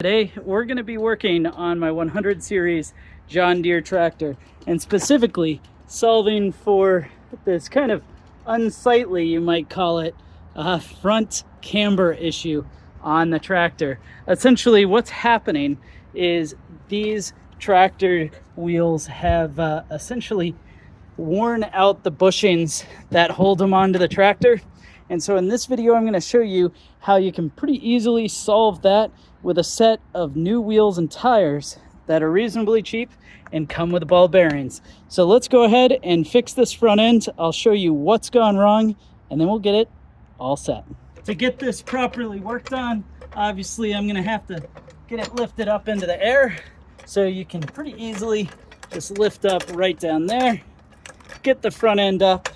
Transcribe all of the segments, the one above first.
Today we're going to be working on my 100 series John Deere tractor, and specifically solving for this kind of unsightly, you might call it, front camber issue on the tractor. Essentially what's happening is these tractor wheels have essentially worn out the bushings that hold them onto the tractor. And so in this video, I'm going to show you how you can pretty easily solve that with a set of new wheels and tires that are reasonably cheap and come with ball bearings. So let's go ahead and fix this front end. I'll show you what's gone wrong, and then we'll get it all set. To get this properly worked on, obviously I'm going to have to get it lifted up into the air. So you can pretty easily just lift up right down there, get the front end up,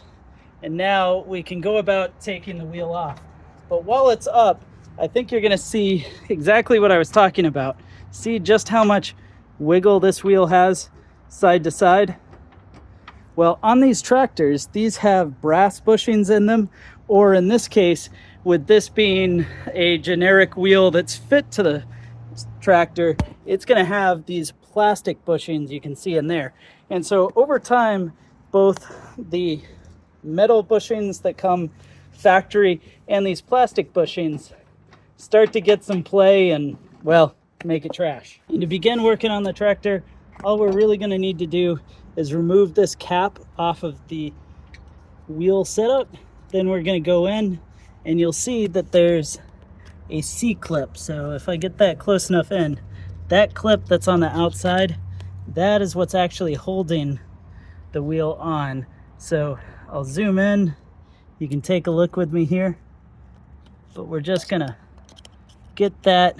and now we can go about taking the wheel off. But while it's up, I think you're gonna see exactly what I was talking about. See just how much wiggle this wheel has side to side? Well, on these tractors, these have brass bushings in them, or in this case, with this being a generic wheel that's fit to the tractor, it's gonna have these plastic bushings you can see in there. And so over time, both the metal bushings that come factory and these plastic bushings start to get some play and, well, make it trash. And to begin working on the tractor, all we're really going to need to do is remove this cap off of the wheel setup. Then we're going to go in and you'll see that there's a C-clip. So if I get that close enough in, that clip that's on the outside, that is what's actually holding the wheel on. So I'll zoom in. You can take a look with me here, but we're just gonna get that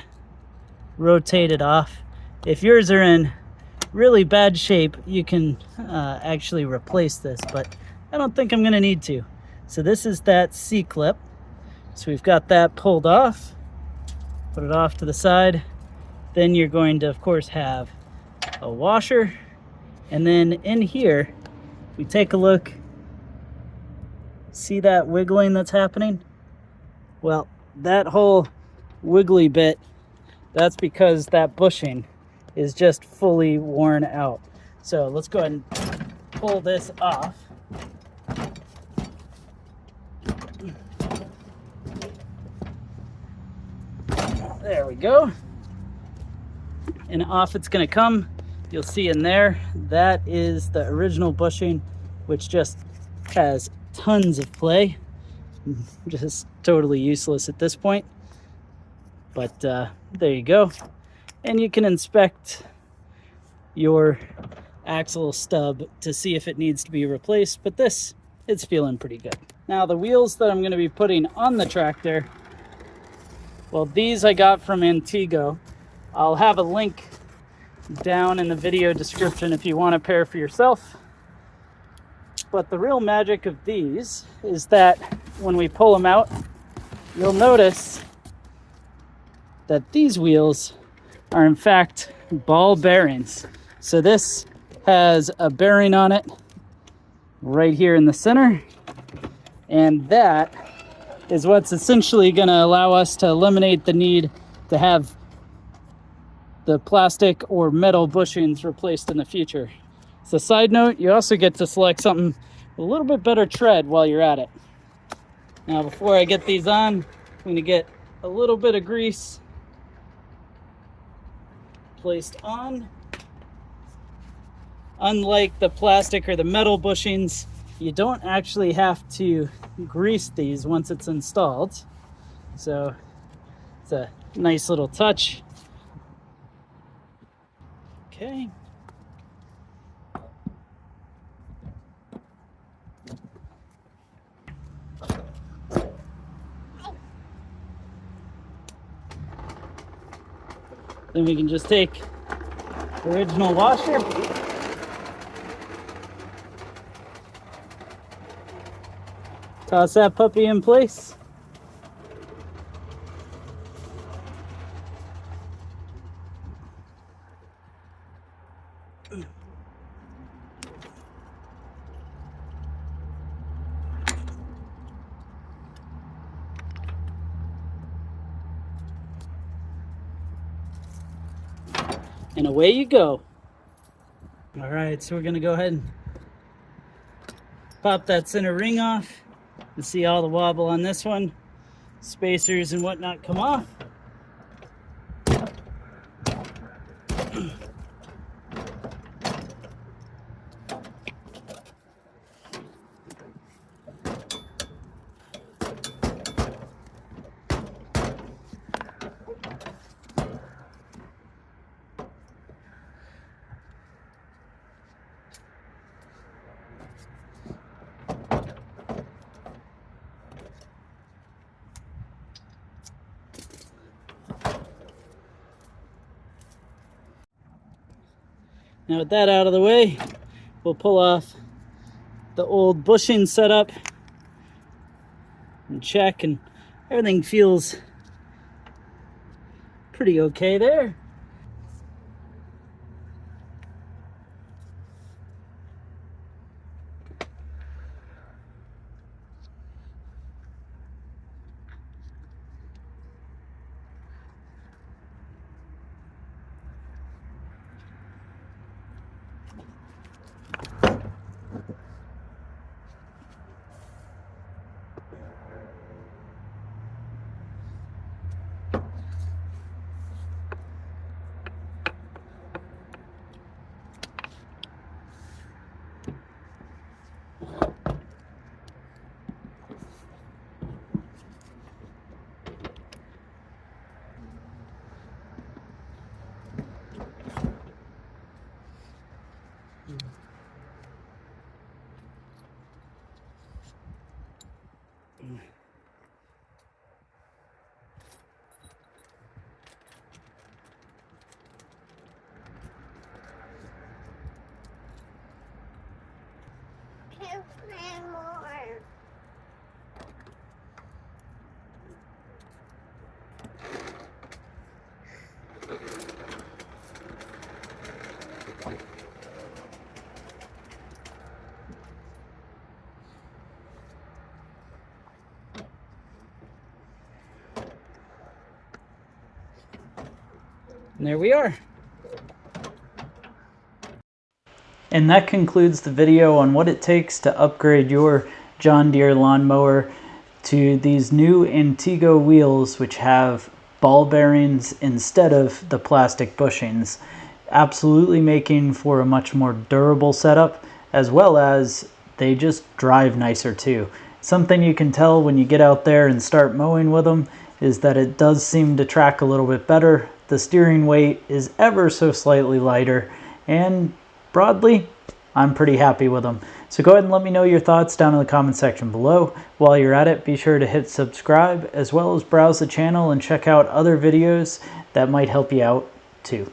rotated off. If yours are in really bad shape, you can actually replace this, but I don't think I'm gonna need to. So this is that C-clip. So we've got that pulled off, put it off to the side. Then you're going to, of course, have a washer. And then in here, we take a look. See that wiggling that's happening? Well, that whole wiggly bit, that's because that bushing is just fully worn out. So let's go ahead and pull this off. There we go. And off it's gonna come. You'll see in there, that is the original bushing, which just has tons of play. Just totally useless at this point. But there you go. And you can inspect your axle stub to see if it needs to be replaced. But this, it's feeling pretty good. Now the wheels that I'm going to be putting on the tractor, well, these I got from Antiggo. I'll have a link down in the video description if you want a pair for yourself. But the real magic of these is that when we pull them out, you'll notice that these wheels are in fact ball bearings. So this has a bearing on it right here in the center, and that is what's essentially going to allow us to eliminate the need to have the plastic or metal bushings replaced in the future. So side note, you also get to select something with a little bit better tread while you're at it. Now before I get these on, I'm going to get a little bit of grease placed on. Unlike the plastic or the metal bushings, you don't actually have to grease these once it's installed. So it's a nice little touch. Okay. Then we can just take the original washer, toss that puppy in place. and away you go. All right, so we're gonna go ahead and pop that center ring off and see all the wobble on this one. Spacers and whatnot come off. Now with that out of the way, we'll pull off the old bushing setup and check, and everything feels pretty okay there. And there we are. And that concludes the video on what it takes to upgrade your John Deere lawnmower to these new Antiggo wheels, which have ball bearings instead of the plastic bushings, absolutely making for a much more durable setup, as well as they just drive nicer too. Something you can tell when you get out there and start mowing with them is that it does seem to track a little bit better. The steering weight is ever so slightly lighter, and broadly, I'm pretty happy with them. So go ahead and let me know your thoughts down in the comment section below. While you're at it, be sure to hit subscribe, as well as browse the channel and check out other videos that might help you out too.